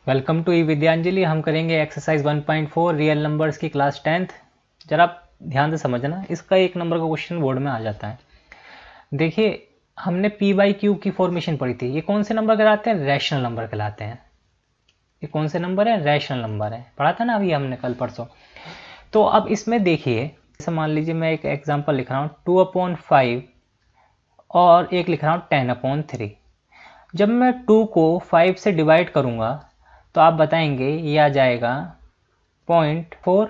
Welcome to ई विद्यांजलि। हम करेंगे exercise 1.4 real numbers की क्लास 10th। जरा आप ध्यान से समझना, इसका एक नंबर का क्वेश्चन बोर्ड में आ जाता है। देखिए, हमने पी बाई क्यू की फॉर्मेशन पढ़ी थी। ये कौन से नंबर कहलाते हैं? रैशनल नंबर कहलाते हैं। ये कौन से नंबर है? रैशनल नंबर है। पढ़ा था ना अभी हमने कल परसों। तो अब इसमें देखिए, जैसे मान लीजिए मैं एक एग्जाम्पल लिख रहा हूँ 2/5 और एक लिख रहा हूँ 10/3। जब मैं 2 को 5 से डिवाइड करूंगा तो आप बताएंगे ये आ जाएगा 0.4।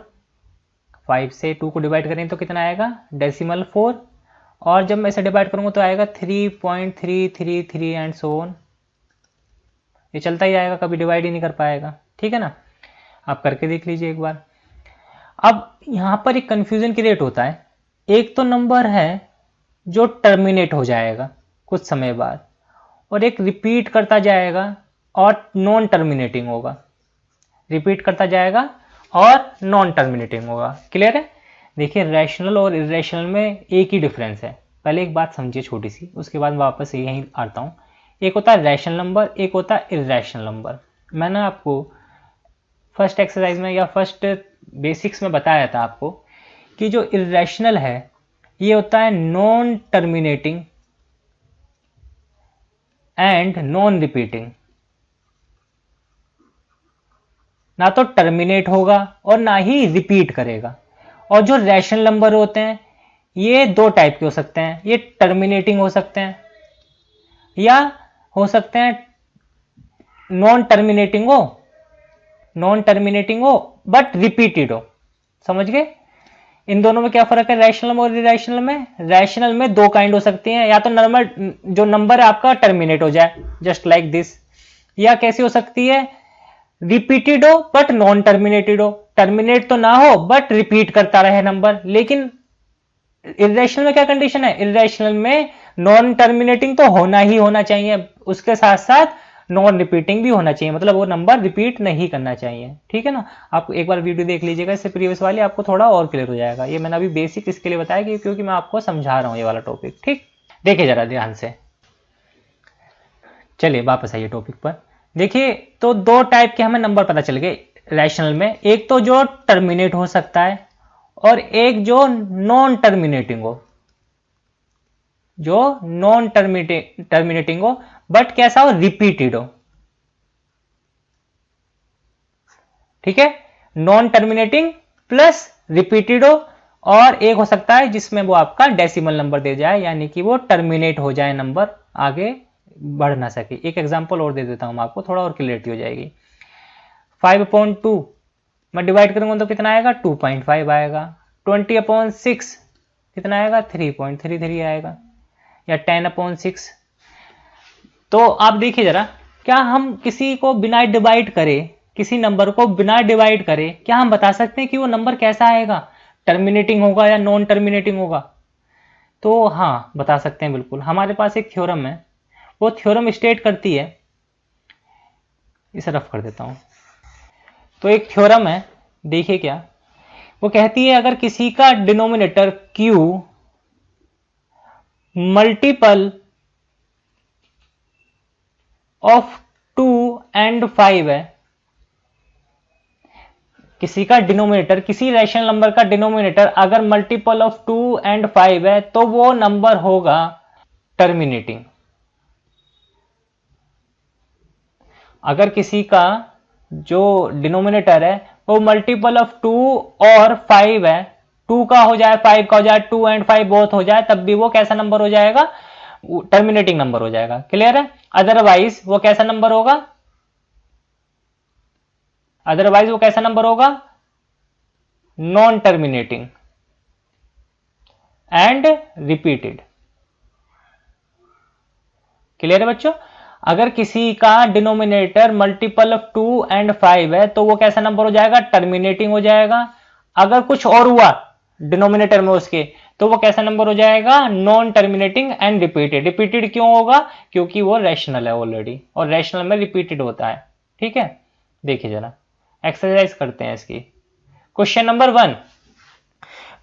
5 से 2 को डिवाइड करें तो कितना आएगा? डेसिमल 4। और जब मैं इसे डिवाइड करूंगा तो आएगा 3.333 एंड सो ऑन। ये चलता ही आएगा, कभी डिवाइड ही नहीं कर पाएगा। ठीक है ना? आप करके देख लीजिए एक बार। अब यहां पर एक कंफ्यूजन क्रिएट होता है। एक तो नंबर है जो टर्मिनेट हो जाएगा कुछ समय बाद, और एक रिपीट करता जाएगा और नॉन टर्मिनेटिंग होगा। रिपीट करता जाएगा और नॉन टर्मिनेटिंग होगा। क्लियर है? देखिए, रैशनल और इरेशनल में एक ही डिफरेंस है। पहले एक बात समझिए छोटी सी, उसके बाद वापस यहीं आता हूँ। एक होता है रैशनल नंबर, एक होता है इरेशनल नंबर। मैंने आपको फर्स्ट एक्सरसाइज में या फर्स्ट बेसिक्स में बताया था आपको कि जो इरेशनल है ये होता है non terminating and non repeating. ना तो टर्मिनेट होगा और ना ही रिपीट करेगा। और जो रैशनल नंबर होते हैं ये दो टाइप के हो सकते हैं। ये टर्मिनेटिंग हो सकते हैं या हो सकते हैं नॉन टर्मिनेटिंग हो बट रिपीटेड हो। समझ गए? इन दोनों में क्या फर्क है रैशनल और इरेशनल में? रैशनल में दो काइंड हो सकती हैं। या तो नॉर्मल जो नंबर है आपका टर्मिनेट हो जाए जस्ट लाइक दिस, या कैसी हो सकती है रिपीटेड हो बट नॉन टर्मिनेटेड हो। टर्मिनेट तो ना हो बट रिपीट करता रहे नंबर। लेकिन इरेशनल में क्या कंडीशन है? इरेशनल में नॉन टर्मिनेटिंग तो होना ही होना चाहिए, उसके साथ साथ नॉन रिपीटिंग भी होना चाहिए। मतलब वो नंबर रिपीट नहीं करना चाहिए। ठीक है ना? आप एक बार वीडियो देख लीजिएगा इससे प्रीवियस वाली, आपको थोड़ा और क्लियर हो जाएगा। ये मैंने अभी बेसिक इसके लिए बताया कि क्योंकि मैं आपको समझा रहा हूं ये वाला टॉपिक। ठीक, देखिए जरा ध्यान से। चलिए वापस आइए टॉपिक पर। देखिए, तो दो टाइप के हमें नंबर पता चल गए रैशनल में। एक तो जो टर्मिनेट हो सकता है और एक जो नॉन टर्मिनेटिंग हो। जो नॉन टर्मिनेटिंग हो बट कैसा हो? रिपीटेड हो। ठीक है? नॉन टर्मिनेटिंग प्लस रिपीटेड हो। और एक हो सकता है जिसमें वो आपका डेसिमल नंबर दे जाए, यानी कि वो टर्मिनेट हो जाए, नंबर आगे बढ़ ना सके। एक एग्जांपल और दे देता हूं आपको, थोड़ा और क्लियरिटी हो जाएगी। 5/2 मैं डिवाइड करूंगा तो कितना आएगा? 2.5 आएगा। 20/6 कितना आएगा? 3.33 आएगा। या 10/6। तो आप देखिए जरा, क्या हम किसी को बिना डिवाइड करे, किसी नंबर को बिना डिवाइड करे, क्या हम बता सकते हैं कि वो नंबर कैसा आएगा? टर्मिनेटिंग होगा या नॉन टर्मिनेटिंग होगा? तो हाँ, बता सकते हैं बिल्कुल। हमारे पास एक थ्योरम है, वो थ्योरम स्टेट करती है, इसे रफ कर देता हूं। तो एक थ्योरम है, देखिए क्या वो कहती है। अगर किसी का denominator q multiple of 2 and 5 है, किसी का डिनोमिनेटर, किसी रैशनल नंबर का डिनोमिनेटर अगर मल्टीपल ऑफ 2 एंड 5 है तो वो नंबर होगा टर्मिनेटिंग। अगर किसी का जो डिनोमिनेटर है वो मल्टीपल ऑफ 2 और 5 है, 2 का हो जाए 5 का हो जाए, 2 एंड 5 बोथ हो जाए, तब भी वो कैसा नंबर हो जाएगा? टर्मिनेटिंग नंबर हो जाएगा। क्लियर है? अदरवाइज वो कैसा नंबर होगा? अदरवाइज वो कैसा नंबर होगा? Non terminating and repeated. Clear है बच्चों? अगर किसी का डिनोमिनेटर मल्टीपल ऑफ 2 एंड 5 है तो वो कैसा नंबर हो जाएगा? टर्मिनेटिंग हो जाएगा। अगर कुछ और हुआ डिनोमिनेटर में उसके, तो वो कैसा नंबर हो जाएगा? Non terminating and repeated. Repeated क्यों होगा? क्योंकि वो रैशनल है ऑलरेडी, और रैशनल में रिपीटेड होता है। ठीक है? देखिए जरा एक्सरसाइज करते हैं इसकी। Question number 1,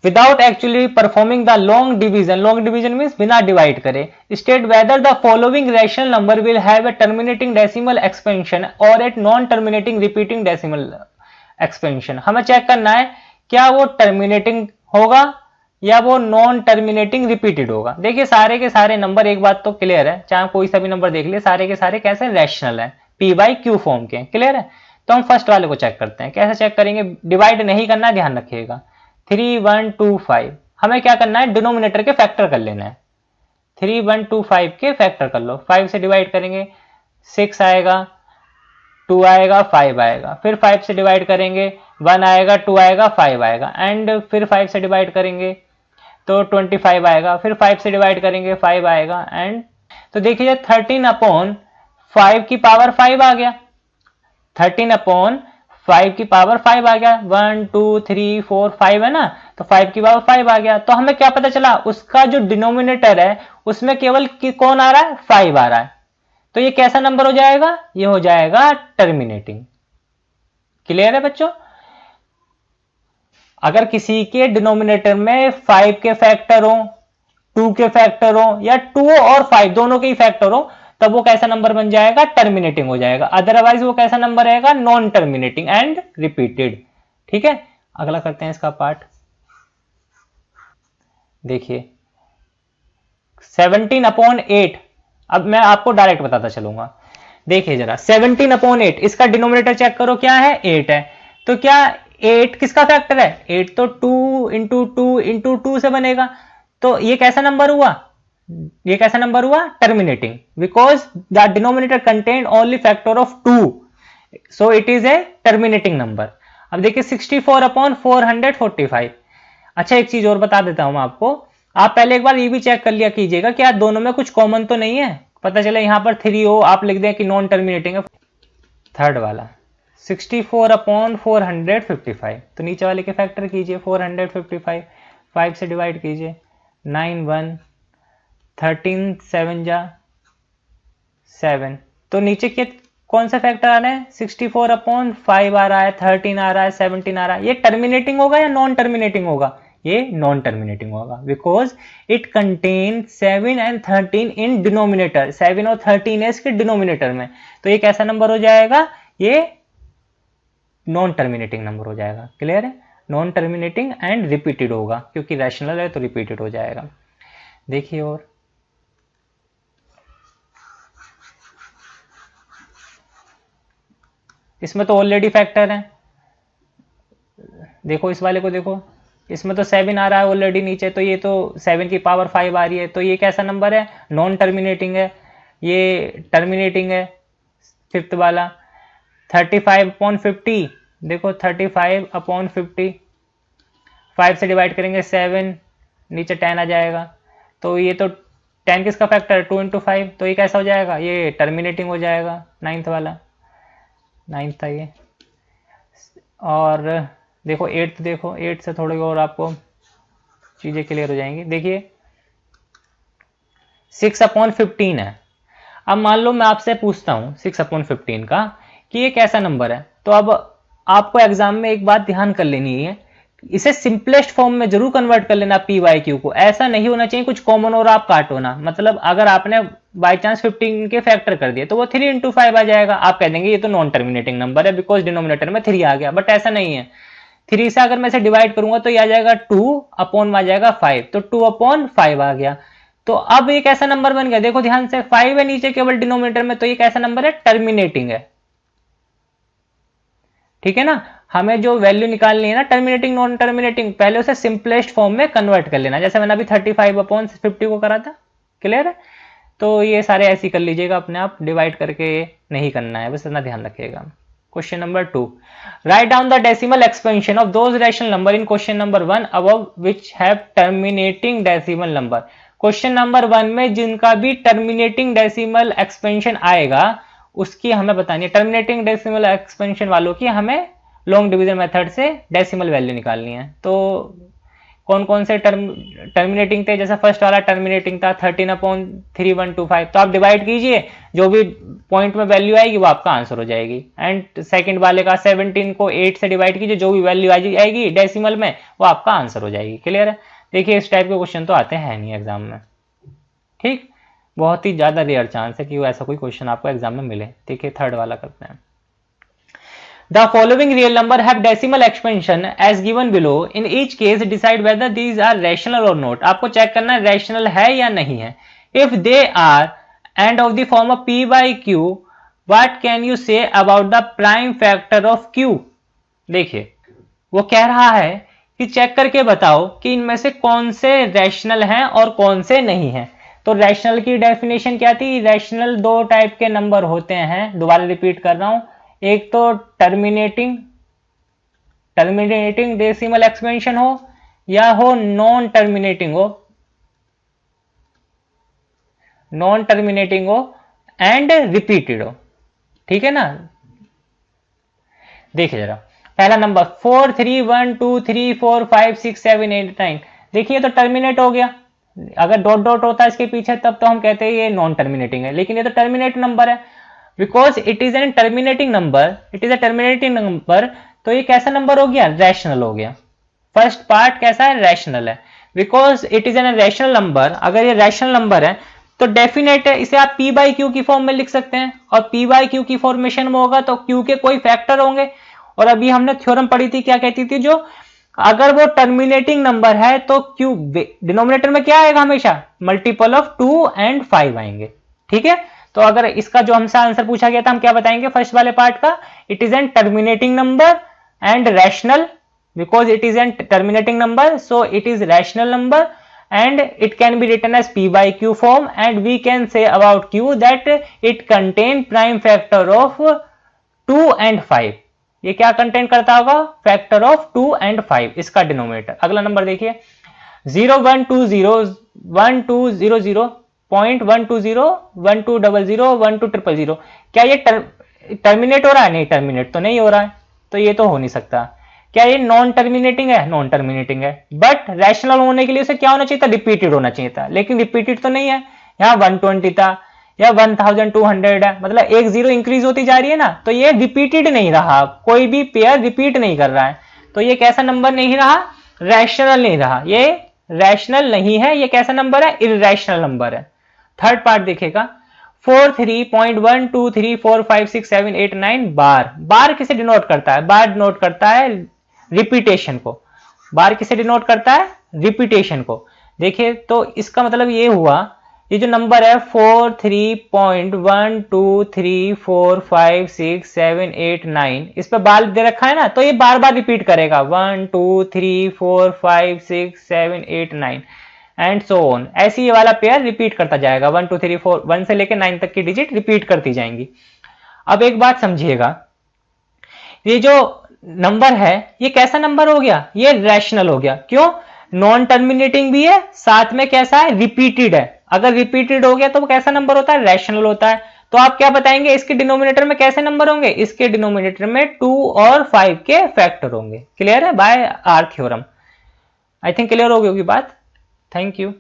without actually performing the long division means बिना डिवाइड करे, state whether the following rational number will have a terminating decimal expansion और at non terminating repeating decimal expansion. हमें चेक करना है क्या वो टर्मिनेटिंग होगा या वो नॉन टर्मिनेटिंग रिपीटेड होगा। देखिए सारे के सारे नंबर, एक बात तो क्लियर है, चाहे कोई सा भी नंबर देख ले, सारे के सारे कैसे रैशनल है, पी बाई क्यू फॉर्म के, क्लियर है। तो हम फर्स्ट वाले को चेक करते हैं, कैसे चेक करेंगे, डिवाइड नहीं करना, ध्यान रखिएगा। 3 1 2 5 हमें क्या करना है, डिनोमिनेटर के फैक्टर कर लेना है। 3 1 2 5 के फैक्टर कर लो, 5 से डिवाइड करेंगे 6 आएगा, 2 आएगा, 5 आएगा, फिर 5 से डिवाइड करेंगे 1 आएगा, 2 आएगा, 5 आएगा, एंड फिर 5 से डिवाइड करेंगे तो 25 आएगा, फिर 5 से डिवाइड करेंगे 5 आएगा, एंड तो देखिए 13 अपॉन 5 की पावर 5 आ गया, 13 अपॉन 5 की पावर 5 आ गया, 1 2 3 4 5 है ना, तो 5 की पावर 5 आ गया। तो हमें क्या पता चला, उसका जो डिनोमिनेटर है उसमें केवल कौन आ रहा है, 5 आ रहा है। तो ये कैसा नंबर हो जाएगा, ये हो जाएगा टर्मिनेटिंग। क्लियर है बच्चों। अगर किसी के डिनोमिनेटर में 5 के फैक्टर हो, 2 के फैक्टर हो, या 2 और 5 दोनों के ही फैक्टर हो, तब वो कैसा नंबर बन जाएगा, टर्मिनेटिंग हो जाएगा। अदरवाइज वो कैसा नंबर रहेगा, नॉन टर्मिनेटिंग एंड रिपीटेड। ठीक है, अगला करते हैं इसका पार्ट। देखिए 17 अपॉन 8, अब मैं आपको डायरेक्ट बताता चलूंगा। देखिए जरा 17 अपॉन 8, इसका डिनोमिनेटर चेक करो क्या है, 8 है। तो क्या 8 किसका फैक्टर है, 8 तो 2 इंटू 2 इंटू 2 से बनेगा। तो ये कैसा नंबर हुआ, ये कैसा नंबर हुआ, terminating, because the denominator contain only factor of 2, so it is a terminating number. अब देखिए 64 अपॉन 445। अच्छा एक चीज और बता देता हूं आपको, आप पहले एक बार ये भी चेक कर लिया कीजिएगा कि दोनों में कुछ कॉमन तो नहीं है। पता चला यहां पर 3 हो, आप लिख दें कि नॉन टर्मिनेटिंग है। थर्ड वाला 64 अपॉन 455, तो नीचे वाले के फैक्टर कीजिए, 455 5 से डिवाइड कीजिए, 9 1 13 7 जा 7, तो नीचे के कौन सा फैक्टर आ रहे हैं, 64 अपॉन 5 आ रहा है, 13 आ रहा है, 17 आ रहा है। ये टर्मिनेटिंग होगा या नॉन टर्मिनेटिंग होगा, ये नॉन टर्मिनेटिंग होगा, because it contain 7 and 13 in denominator, 7 और 13 है इसके डिनोमिनेटर में। तो ये कैसा नंबर हो जाएगा, ये नॉन टर्मिनेटिंग नंबर हो जाएगा। क्लियर है, नॉन टर्मिनेटिंग एंड रिपीटेड होगा, क्योंकि रैशनल है तो रिपीटेड हो जाएगा। देखिए और इसमें तो ऑलरेडी फैक्टर है, देखो इस वाले को देखो, इसमें तो 7 आ रहा है ऑलरेडी नीचे, तो ये तो 7 की पावर 5 आ रही है, तो ये कैसा नंबर है, नॉन टर्मिनेटिंग है, ये टर्मिनेटिंग है। फिफ्थ वाला 35 अपॉन 50, देखो 35 अपॉन 50, 5 से डिवाइड करेंगे 7, नीचे 10 आ जाएगा, तो ये तो 10 किसका फैक्टर है, 2 इंटू 5, तो ये कैसा हो जाएगा, ये टर्मिनेटिंग हो जाएगा। नाइन्थ वाला, नाइन्थ था ये। और देखो 8th, देखो 8 से थोड़ी और आपको चीजें क्लियर हो जाएंगी। देखिए 6 अपॉन 15 है। अब मान लो मैं आपसे पूछता हूं 6 अपॉन 15 का कि ये कैसा नंबर है, तो अब आपको एग्जाम में एक बात ध्यान कर लेनी है, इसे सिंपलेस्ट फॉर्म में जरूर कन्वर्ट कर लेना पी वाई क्यू को। ऐसा नहीं होना चाहिए कुछ कॉमन और आप काटो ना, मतलब अगर आपने बाई चांस 15 के फैक्टर कर दिए तो वो 3 इंटू 5 आ जाएगा, आप कह देंगे ये तो नॉन टर्मिनेटिंग नंबर है बिकॉज डिनोमिनेटर में 3 आ गया, बट ऐसा नहीं है। 3 से अगर मैं इसे डिवाइड करूंगा तो ये आ जाएगा 2 अपॉन में आ जाएगा 5, तो 2 अपॉन 5 आ गया। तो अब ये कैसा नंबर बन गया, देखो ध्यान से, 5 है नीचे केवल डिनोमिनेटर में, तो ये कैसा नंबर है, टर्मिनेटिंग है। ठीक है ना, हमें जो वैल्यू निकालनी है ना, टर्मिनेटिंग नॉन टर्मिनेटिंग, पहले उसे सिंपलेस्ट फॉर्म में कन्वर्ट कर लेना, जैसे मैंने अभी 35 अपॉन 50 को करा था। क्लियर है, तो ये सारे ऐसे ही कर लीजिएगा अपने आप, डिवाइड करके नहीं करना है, बस इतना ध्यान रखिएगा। Question number 2, write down the decimal expansion of those rational number in question number 1 above which have terminating decimal number. Question number 1 में जिनका भी टर्मिनेटिंग डेसिमल एक्सपेंशन आएगा उसकी हमें बतानी है, टर्मिनेटिंग डेसिमल एक्सपेंशन वालों की हमें लॉन्ग डिवीजन मेथड से डेसिमल वैल्यू निकालनी है। तो कौन कौन से टर्मिनेटिंग थे, जैसा फर्स्ट वाला टर्मिनेटिंग था 13/3125, तो आप डिवाइड कीजिए, जो भी पॉइंट में वैल्यू आएगी वो आपका आंसर हो जाएगी। एंड सेकंड वाले का 17 को 8 से डिवाइड कीजिए, जो भी वैल्यू आएगी डेसिमल में वो आपका आंसर हो जाएगी। क्लियर है? देखिए इस टाइप के क्वेश्चन तो आते हैं नहीं एग्जाम में, ठीक, बहुत ही ज्यादा रेयर चांस है कि वो ऐसा कोई क्वेश्चन आपको एग्जाम में मिले। देखिए थर्ड वाला करते हैं। The following real number have decimal expansion as given below. In each case, decide whether these are rational or not. आपको चेक करना है रैशनल है या नहीं है। If they are and of the form of p by q, what can you say about the prime factor of q? देखिए वो कह रहा है कि चेक करके बताओ कि इनमें से कौन से रैशनल हैं और कौन से नहीं हैं। तो रैशनल की डेफिनेशन क्या थी? रैशनल दो टाइप के नंबर होते हैं, दोबारा रिपीट कर रहा हूं, एक तो टर्मिनेटिंग डेसिमल एक्सपेंशन हो या हो नॉन टर्मिनेटिंग हो एंड रिपीटेड हो, ठीक है ना। देखिए जरा पहला नंबर 4 3 1 2 3 4 5 6 7 8 9, देखिए तो टर्मिनेट हो गया। अगर डॉट डॉट होता है इसके पीछे तब तो हम कहते हैं ये नॉन टर्मिनेटिंग है, लेकिन ये तो टर्मिनेट नंबर है। Because it is an terminating number, तो ये कैसा नंबर हो गया? रैशनल हो गया। फर्स्ट पार्ट कैसा है? रैशनल है। Because it is an rational number, अगर ये रैशनल नंबर है तो डेफिनेट है, इसे आप p बाई क्यू की फॉर्म में लिख सकते हैं, और p बाई क्यू की फॉर्मेशन में होगा तो q के कोई फैक्टर होंगे। और अभी हमने थ्योरम पढ़ी थी, क्या कहती थी, जो अगर वो टर्मिनेटिंग नंबर है तो q डिनोमिनेटर में क्या आएगा? हमेशा मल्टीपल ऑफ 2 एंड 5 आएंगे, ठीक है। तो अगर इसका जो हमसे आंसर पूछा गया था हम क्या बताएंगे फर्स्ट वाले पार्ट का? It is an terminating number and rational, because it is an terminating number so it is rational number and it can be written as p by q form, and we can say about q that it contain prime factor of 2 and 5। ये क्या content करता होगा? Factor of 2 and 5, इसका denominator. अगला number देखिए 0 1 2 0 1 2 0 0 0.120 1200 1200, क्या ये terminate हो रहा है? नहीं, टर्मिनेट तो नहीं हो रहा है, तो ये तो हो नहीं सकता। क्या ये नॉन टर्मिनेटिंग है? नॉन टर्मिनेटिंग है, बट रैशनल होने के लिए उसे क्या होना चाहिए था? रिपीटेड होना चाहिए था, लेकिन रिपीटेड तो नहीं है। यहाँ 120 था या 1200 है, मतलब एक जीरो इंक्रीज होती जा रही है ना, तो ये रिपीटेड नहीं रहा, कोई भी पेयर रिपीट नहीं कर रहा है, तो ये कैसा नंबर नहीं रहा? रैशनल नहीं रहा, ये रैशनल नहीं है, ये कैसा नंबर है? इररैशनल नंबर है। थर्ड पार्ट देखिएगा 43.123456789 बार किसे डिनोट करता है? बार डिनोट करता है रिपीटेशन को। बार किसे डिनोट करता है? रिपीटेशन को। देखिए तो इसका मतलब ये हुआ, ये जो नंबर है 43.123456789, इस पर बार दे रखा है ना, तो ये बार बार रिपीट करेगा 1 2 3 4 5 6 7 8 9 एंड सो ऑन। ऐसे ये वाला पेयर रिपीट करता जाएगा, 1 2 3 4 1 से लेकर 9 तक की डिजिट रिपीट करती जाएंगी। अब एक बात समझिएगा, ये जो नंबर है ये कैसा नंबर हो गया? ये रैशनल हो गया। क्यों? नॉन टर्मिनेटिंग भी है, साथ में कैसा है? रिपीटेड है। अगर रिपीटेड हो गया तो वो कैसा नंबर होता है? रैशनल होता है। तो आप क्या बताएंगे इसके डिनोमिनेटर में कैसे नंबर होंगे? इसके डिनोमिनेटर में 2 और 5 के फैक्टर होंगे। क्लियर है? By R theorem. I think clear हो गई होगी बात। Thank you.